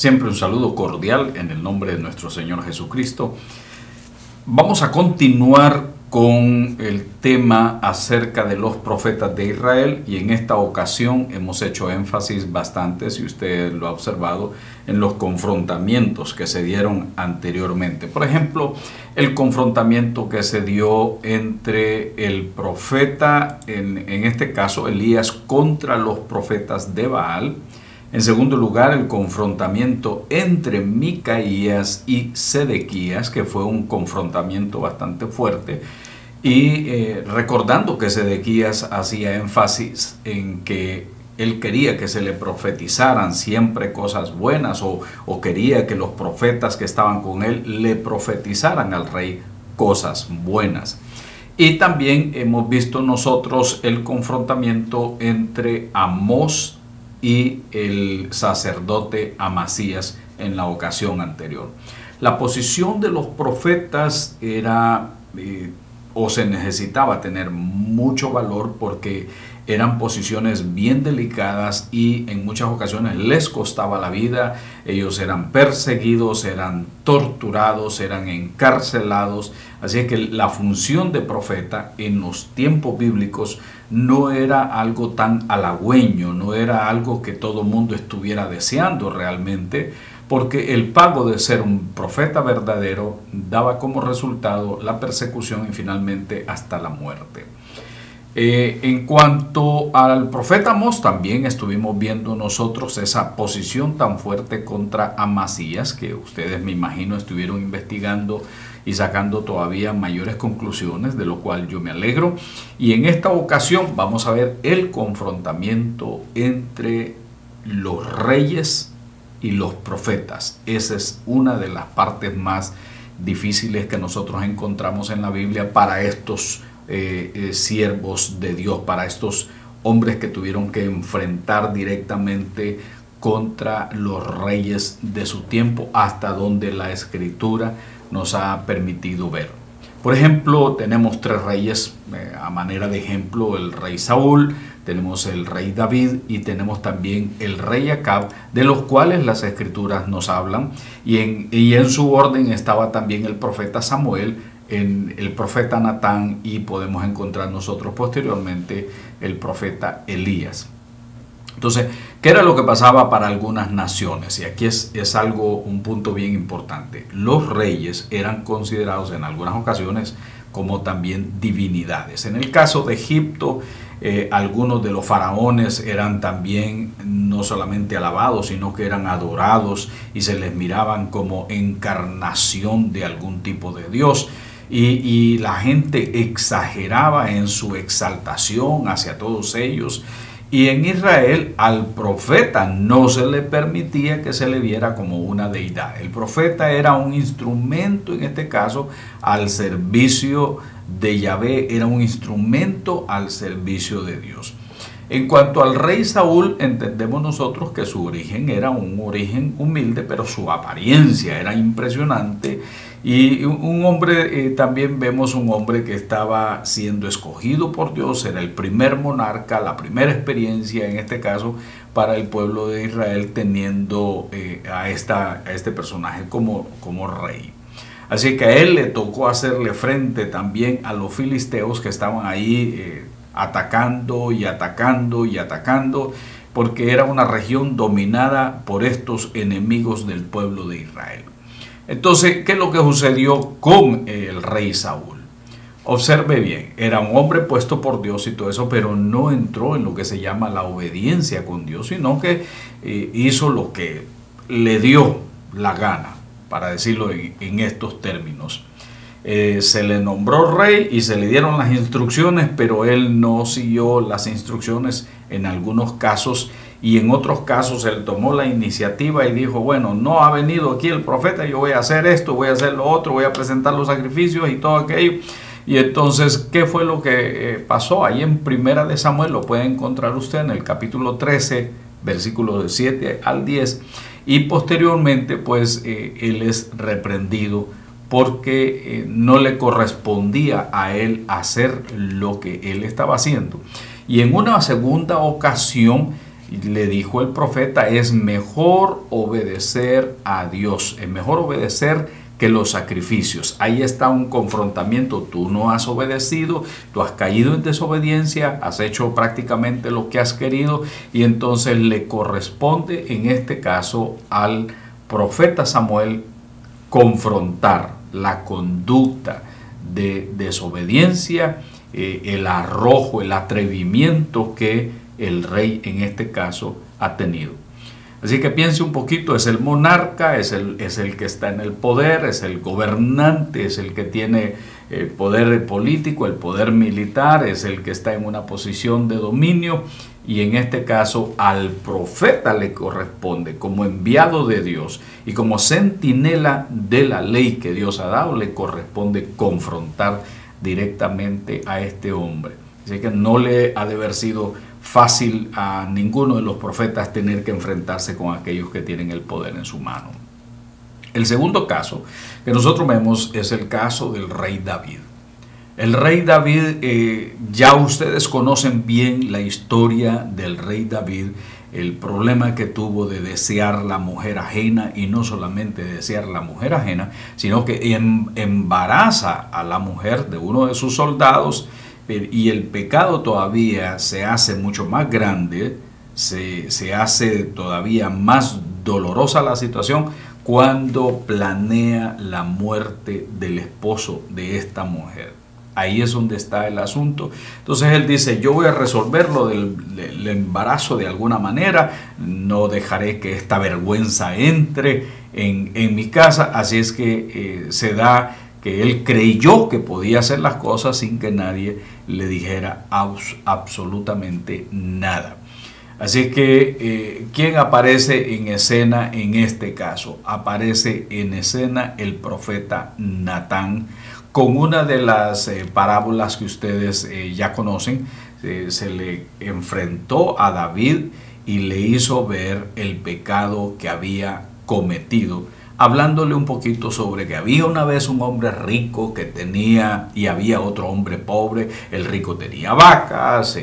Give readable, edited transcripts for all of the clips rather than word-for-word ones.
Siempre un saludo cordial en el nombre de nuestro Señor Jesucristo. Vamos a continuar con el tema acerca de los profetas de Israel y en esta ocasión hemos hecho énfasis bastante, si usted lo ha observado, en los confrontamientos que se dieron anteriormente. Por ejemplo, el confrontamiento que se dio entre el profeta, en este caso Elías, contra los profetas de Baal. En segundo lugar, el confrontamiento entre Micaías y Sedequías, que fue un confrontamiento bastante fuerte. Y recordando que Sedequías hacía énfasis en que él quería que se le profetizaran siempre cosas buenas o quería que los profetas que estaban con él le profetizaran al rey cosas buenas. Y también hemos visto nosotros el confrontamiento entre Amós y el sacerdote Amasías en la ocasión anterior. La posición de los profetas era o se necesitaba tener mucho valor porque eran posiciones bien delicadas y en muchas ocasiones les costaba la vida. Ellos eran perseguidos, eran torturados, eran encarcelados. Así que la función de profeta en los tiempos bíblicos no era algo tan halagüeño, no era algo que todo mundo estuviera deseando realmente, porque el pago de ser un profeta verdadero daba como resultado la persecución y finalmente hasta la muerte. En cuanto al profeta Amós, también estuvimos viendo nosotros esa posición tan fuerte contra Amasías, que ustedes me imagino estuvieron investigando y sacando todavía mayores conclusiones, de lo cual yo me alegro. Y en esta ocasión vamos a ver el confrontamiento entre los reyes y los profetas. Esa es una de las partes más difíciles que nosotros encontramos en la Biblia para estos siervos de Dios, para estos hombres que tuvieron que enfrentar directamente contra los reyes de su tiempo, hasta donde la Escritura nos ha permitido ver. Por ejemplo, tenemos tres reyes a manera de ejemplo: el rey Saúl, tenemos el rey David y tenemos también el rey Acab, de los cuales las Escrituras nos hablan, y en su orden estaba también el profeta Samuel, en el profeta Natán, y podemos encontrar nosotros posteriormente el profeta Elías. Entonces, ¿qué era lo que pasaba para algunas naciones? Y aquí es un punto bien importante. Los reyes eran considerados en algunas ocasiones como también divinidades. En el caso de Egipto, algunos de los faraones eran también no solamente alabados, sino que eran adorados y se les miraban como encarnación de algún tipo de Dios. Y la gente exageraba en su exaltación hacia todos ellos. Y en Israel al profeta no se le permitía que se le viera como una deidad. El profeta era un instrumento, en este caso, al servicio de Yahvé, era un instrumento al servicio de Dios. En cuanto al rey Saúl, entendemos nosotros que su origen era un origen humilde, pero su apariencia era impresionante. Y un hombre, también vemos un hombre que estaba siendo escogido por Dios, era el primer monarca, la primera experiencia en este caso para el pueblo de Israel, teniendo a este personaje como rey. Así que a él le tocó hacerle frente también a los filisteos que estaban ahí atacando y atacando y atacando, porque era una región dominada por estos enemigos del pueblo de Israel. Entonces, ¿qué es lo que sucedió con el rey Saúl? Observe bien, era un hombre puesto por Dios y todo eso, pero no entró en lo que se llama la obediencia con Dios, sino que hizo lo que le dio la gana, para decirlo en estos términos. Se le nombró rey y se le dieron las instrucciones, pero él no siguió las instrucciones en algunos casos, y en otros casos él tomó la iniciativa y dijo: bueno, no ha venido aquí el profeta, yo voy a hacer esto, voy a hacer lo otro, voy a presentar los sacrificios y todo aquello. Y entonces, ¿qué fue lo que pasó? Ahí en Primera de Samuel lo puede encontrar usted en el capítulo 13, versículos de 7 al 10, y posteriormente pues él es reprendido porque no le correspondía a él hacer lo que él estaba haciendo. Y en una segunda ocasión Y le dijo el profeta: es mejor obedecer a Dios, es mejor obedecer que los sacrificios. Ahí está un confrontamiento. Tú no has obedecido, tú has caído en desobediencia, has hecho prácticamente lo que has querido, y entonces le corresponde en este caso al profeta Samuel confrontar la conducta de desobediencia, el arrojo, el atrevimiento que el rey en este caso ha tenido. Así que piense un poquito: es el monarca, es el que está en el poder, es el gobernante, es el que tiene el poder político, el poder militar, es el que está en una posición de dominio, y en este caso al profeta le corresponde, como enviado de Dios y como centinela de la ley que Dios ha dado, le corresponde confrontar directamente a este hombre. Así que no le ha de haber sido fácil a ninguno de los profetas tener que enfrentarse con aquellos que tienen el poder en su mano. El segundo caso que nosotros vemos es el caso del rey David. El rey David, ya ustedes conocen bien la historia del rey David, el problema que tuvo de desear la mujer ajena, y no solamente desear la mujer ajena, sino que embaraza a la mujer de uno de sus soldados, y el pecado todavía se hace mucho más grande, se hace todavía más dolorosa la situación cuando planea la muerte del esposo de esta mujer. Ahí es donde está el asunto. Entonces él dice: yo voy a resolverlo del embarazo de alguna manera, no dejaré que esta vergüenza entre en mi casa. Así es que se da que él creyó que podía hacer las cosas sin que nadie le dijera absolutamente nada. Así que, ¿quién aparece en escena en este caso? Aparece en escena el profeta Natán, con una de las parábolas que ustedes ya conocen. Se le enfrentó a David y le hizo ver el pecado que había cometido, hablándole un poquito sobre que había una vez un hombre rico que tenía, y había otro hombre pobre. El rico tenía vacas,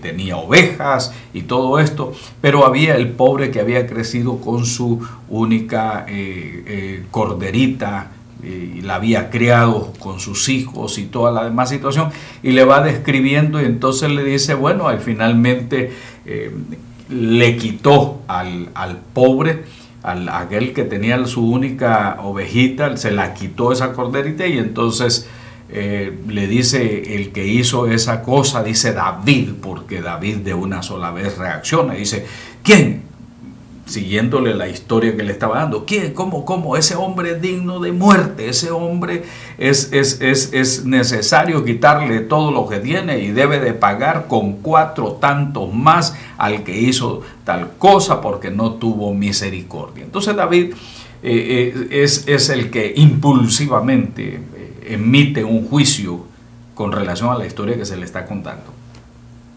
tenía ovejas y todo esto, pero había el pobre que había crecido con su única corderita, y la había criado con sus hijos y toda la demás situación, y le va describiendo, y entonces le dice: bueno, finalmente le quitó al pobre, aquel que tenía su única ovejita, se la quitó esa corderita, y entonces le dice el que hizo esa cosa, dice David, porque David de una sola vez reacciona, dice: ¿quién? Siguiéndole la historia que le estaba dando. ¿Quién? ¿Cómo? Ese hombre es digno de muerte, ese hombre es necesario quitarle todo lo que tiene, y debe de pagar con 4 tantos más al que hizo tal cosa, porque no tuvo misericordia. Entonces David es el que impulsivamente emite un juicio con relación a la historia que se le está contando.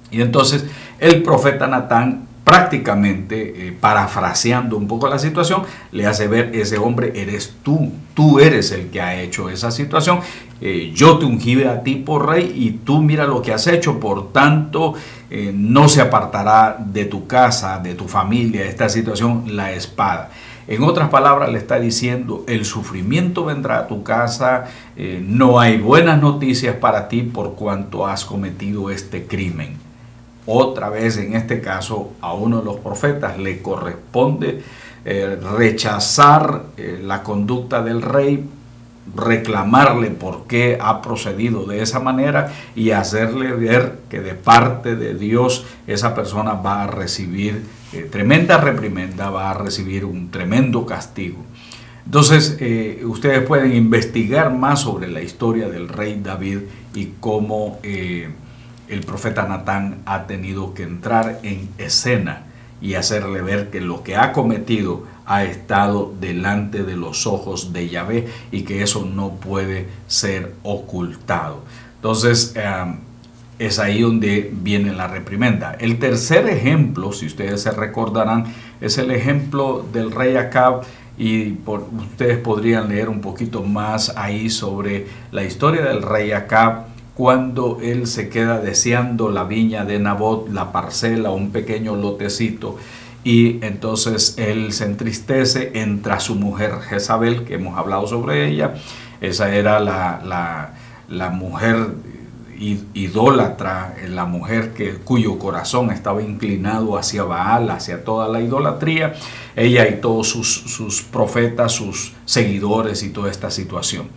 Y entonces el profeta Natán, prácticamente parafraseando un poco la situación, le hace ver: ese hombre eres tú eres el que ha hecho esa situación, yo te ungí a ti por rey, y tú mira lo que has hecho, por tanto no se apartará de tu casa, de tu familia, esta situación, la espada. En otras palabras, le está diciendo: el sufrimiento vendrá a tu casa, no hay buenas noticias para ti por cuanto has cometido este crimen. Otra vez, en este caso, a uno de los profetas le corresponde rechazar la conducta del rey, reclamarle por qué ha procedido de esa manera, y hacerle ver que de parte de Dios esa persona va a recibir tremenda reprimenda, va a recibir un tremendo castigo. Entonces, ustedes pueden investigar más sobre la historia del rey David y cómo el profeta Natán ha tenido que entrar en escena y hacerle ver que lo que ha cometido ha estado delante de los ojos de Yahvé, y que eso no puede ser ocultado. Entonces, es ahí donde viene la reprimenda. El tercer ejemplo, si ustedes se recordarán, es el ejemplo del rey Acab, y ustedes podrían leer un poquito más ahí sobre la historia del rey Acab, cuando él se queda deseando la viña de Nabot, la parcela, un pequeño lotecito, y entonces él se entristece, entra su mujer Jezabel, que hemos hablado sobre ella. Esa era la mujer idólatra, la mujer cuyo corazón estaba inclinado hacia Baal, hacia toda la idolatría, ella y todos sus profetas, sus seguidores y toda esta situación.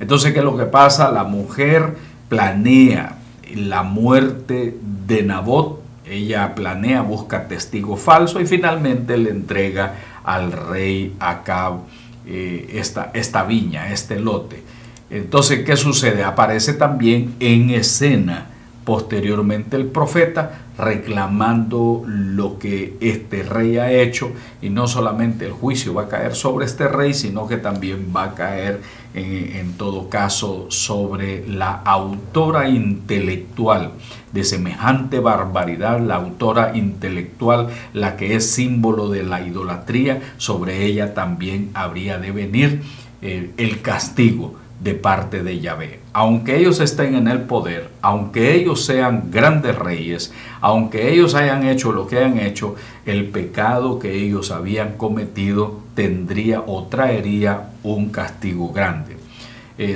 Entonces, ¿qué es lo que pasa? La mujer planea la muerte de Nabot, ella planea, busca testigo falso y finalmente le entrega al rey Acab esta viña, este lote. Entonces, ¿qué sucede? Aparece también en escena posteriormente el profeta reclamando lo que este rey ha hecho, y no solamente el juicio va a caer sobre este rey, sino que también va a caer en todo caso sobre la autora intelectual de semejante barbaridad, la autora intelectual, la que es símbolo de la idolatría. Sobre ella también habría de venir el castigo de parte de Yahvé. Aunque ellos estén en el poder, aunque ellos sean grandes reyes, aunque ellos hayan hecho lo que hayan hecho, el pecado que ellos habían cometido tendría o traería un castigo grande.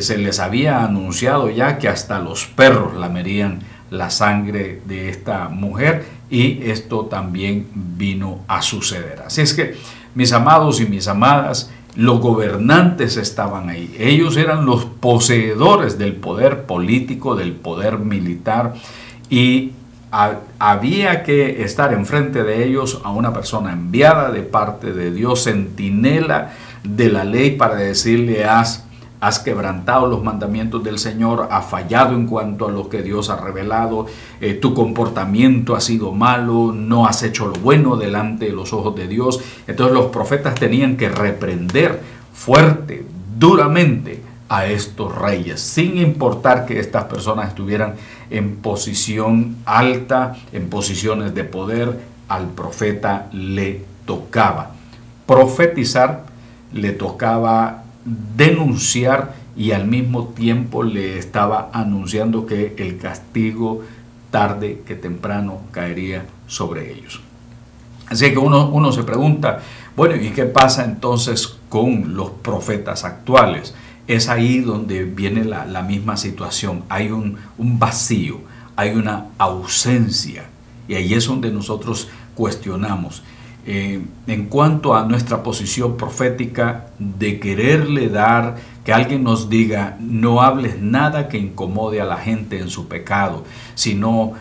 Se les había anunciado ya que hasta los perros lamerían la sangre de esta mujer, y esto también vino a suceder. Así es que, mis amados y mis amadas, los gobernantes estaban ahí. Ellos eran los poseedores del poder político, del poder militar, y había que estar enfrente de ellos a una persona enviada de parte de Dios, centinela de la ley, para decirle: has quebrantado los mandamientos del Señor, has fallado en cuanto a lo que Dios ha revelado, tu comportamiento ha sido malo, no has hecho lo bueno delante de los ojos de Dios. Entonces los profetas tenían que reprender fuerte, duramente a estos reyes, sin importar que estas personas estuvieran en posición alta, en posiciones de poder. Al profeta le tocaba profetizar, le tocaba denunciar, y al mismo tiempo le estaba anunciando que el castigo tarde que temprano caería sobre ellos. Así que uno se pregunta, bueno, ¿y qué pasa entonces con los profetas actuales? Es ahí donde viene la misma situación. Hay un vacío, hay una ausencia, y ahí es donde nosotros cuestionamos. En cuanto a nuestra posición profética de quererle dar, que alguien nos diga: no hables nada que incomode a la gente en su pecado, sino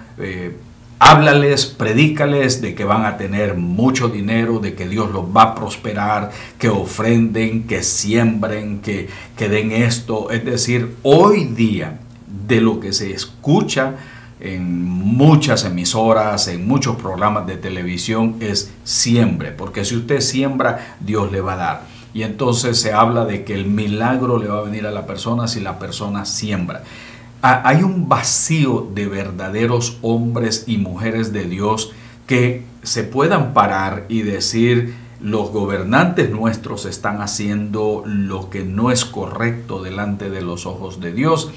háblales, predícales de que van a tener mucho dinero, de que Dios los va a prosperar, que ofrenden, que siembren, que den esto. Es decir, hoy día, de lo que se escucha en muchas emisoras, en muchos programas de televisión, es siembre, porque si usted siembra, Dios le va a dar. Y entonces se habla de que el milagro le va a venir a la persona si la persona siembra. Hay un vacío de verdaderos hombres y mujeres de Dios que se puedan parar y decir: los gobernantes nuestros están haciendo lo que no es correcto delante de los ojos de Dios.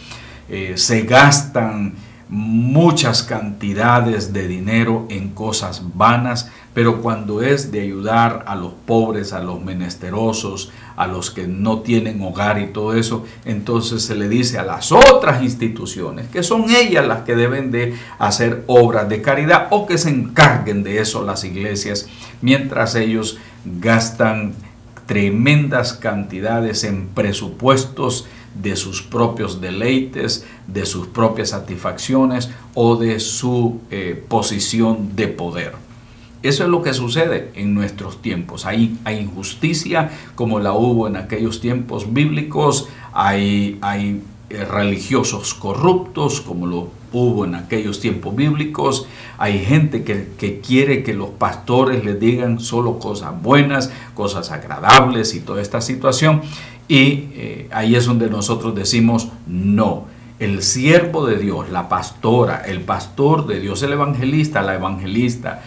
Se gastan muchas cantidades de dinero en cosas vanas, pero cuando es de ayudar a los pobres, a los menesterosos, a los que no tienen hogar y todo eso, entonces se le dice a las otras instituciones que son ellas las que deben de hacer obras de caridad, o que se encarguen de eso las iglesias, mientras ellos gastan tremendas cantidades en presupuestos de sus propios deleites, de sus propias satisfacciones o de su posición de poder. Eso es lo que sucede en nuestros tiempos. Hay injusticia como la hubo en aquellos tiempos bíblicos, hay religiosos corruptos como lo hubo en aquellos tiempos bíblicos, hay gente que quiere que los pastores les digan solo cosas buenas, cosas agradables y toda esta situación. Y ahí es donde nosotros decimos: no, el siervo de Dios, la pastora, el pastor de Dios, el evangelista, la evangelista,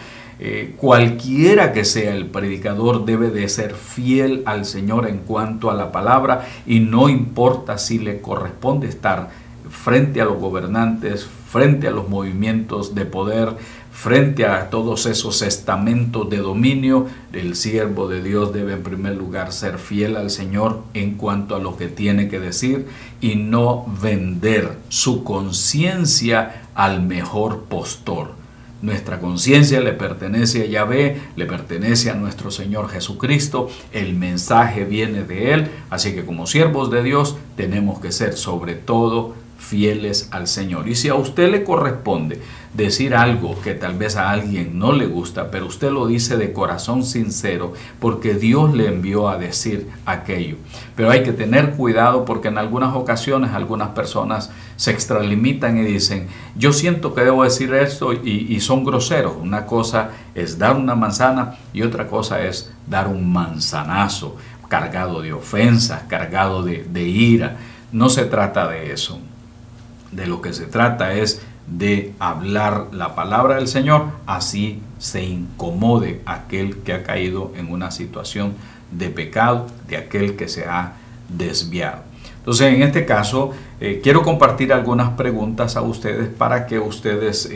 cualquiera que sea el predicador, debe de ser fiel al Señor en cuanto a la palabra, y no importa si le corresponde estar frente a los gobernantes, frente a los movimientos de poder, frente a todos esos estamentos de dominio. El siervo de Dios debe en primer lugar ser fiel al Señor en cuanto a lo que tiene que decir y no vender su conciencia al mejor postor. Nuestra conciencia le pertenece a Yahvé, le pertenece a nuestro Señor Jesucristo, el mensaje viene de Él, así que como siervos de Dios tenemos que ser sobre todo fieles al Señor. Y si a usted le corresponde decir algo que tal vez a alguien no le gusta, pero usted lo dice de corazón sincero porque Dios le envió a decir aquello. Pero hay que tener cuidado porque en algunas ocasiones algunas personas se extralimitan y dicen, yo siento que debo decir esto y son groseros. Una cosa es dar una manzana y otra cosa es dar un manzanazo cargado de ofensas, cargado de ira. No se trata de eso. De lo que se trata es de hablar la palabra del Señor, así se incomode aquel que ha caído en una situación de pecado, de aquel que se ha desviado. Entonces, en este caso, quiero compartir algunas preguntas a ustedes para que ustedes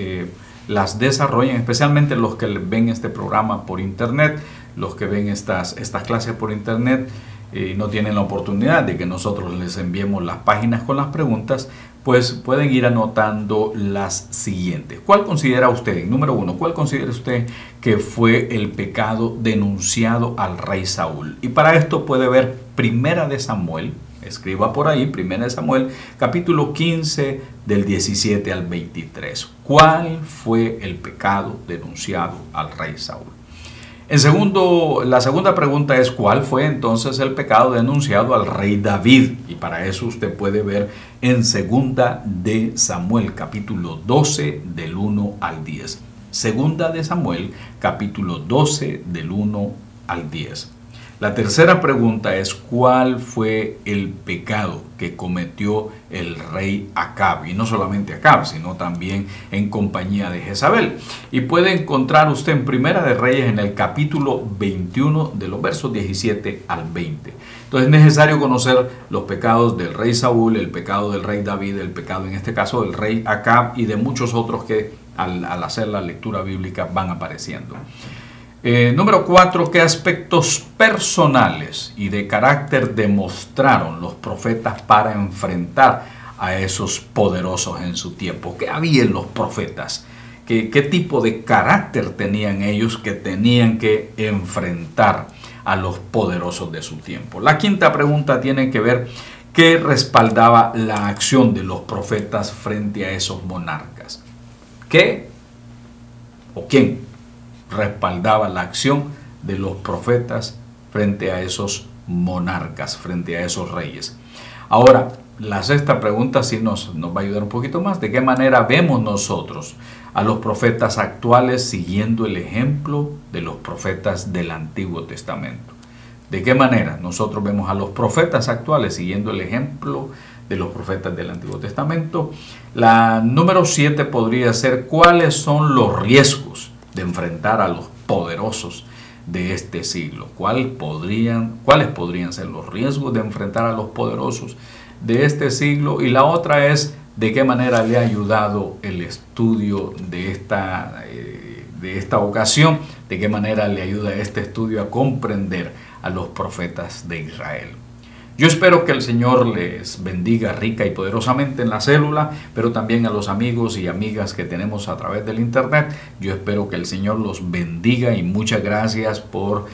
las desarrollen, especialmente los que ven este programa por internet, los que ven estas clases por internet y no tienen la oportunidad de que nosotros les enviemos las páginas con las preguntas, pues pueden ir anotando las siguientes. ¿Cuál considera usted? Número 1, ¿cuál considera usted que fue el pecado denunciado al rey Saúl? Y para esto puede ver Primera de Samuel, escriba por ahí, Primera de Samuel, capítulo 15, del 17 al 23. ¿Cuál fue el pecado denunciado al rey Saúl? La segunda pregunta es ¿cuál fue entonces el pecado denunciado al rey David? Y para eso usted puede ver en Segunda de Samuel capítulo 12 del 1 al 10. Segunda de Samuel capítulo 12 del 1 al 10. La tercera pregunta es ¿cuál fue el pecado que cometió el rey Acab? Y no solamente Acab, sino también en compañía de Jezabel. Y puede encontrar usted en Primera de Reyes en el capítulo 21 de los versos 17 al 20. Entonces es necesario conocer los pecados del rey Saúl, el pecado del rey David, el pecado en este caso del rey Acab y de muchos otros que al hacer la lectura bíblica van apareciendo. Número 4, ¿qué aspectos personales y de carácter demostraron los profetas para enfrentar a esos poderosos en su tiempo? ¿Qué había en los profetas? ¿Qué tipo de carácter tenían ellos que tenían que enfrentar a los poderosos de su tiempo? La quinta pregunta tiene que ver ¿qué respaldaba la acción de los profetas frente a esos monarcas? ¿Qué o quién respaldaba la acción de los profetas frente a esos monarcas, frente a esos reyes? Ahora, la sexta pregunta sí nos va a ayudar un poquito más. ¿De qué manera vemos nosotros a los profetas actuales siguiendo el ejemplo de los profetas del Antiguo Testamento? ¿De qué manera nosotros vemos a los profetas actuales siguiendo el ejemplo de los profetas del Antiguo Testamento? La número 7 podría ser ¿cuáles son los riesgos de enfrentar a los poderosos de este siglo? ¿Cuáles podrían ser los riesgos de enfrentar a los poderosos de este siglo? Y la otra es de qué manera le ha ayudado el estudio de esta ocasión, de qué manera le ayuda este estudio a comprender a los profetas de Israel. Yo espero que el Señor les bendiga rica y poderosamente en la célula, pero también a los amigos y amigas que tenemos a través del internet. Yo espero que el Señor los bendiga y muchas gracias por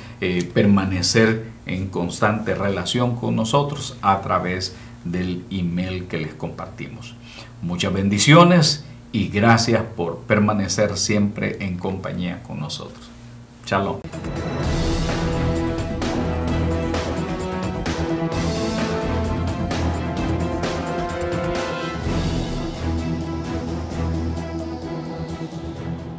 permanecer en constante relación con nosotros a través del email que les compartimos. Muchas bendiciones y gracias por permanecer siempre en compañía con nosotros. Shalom.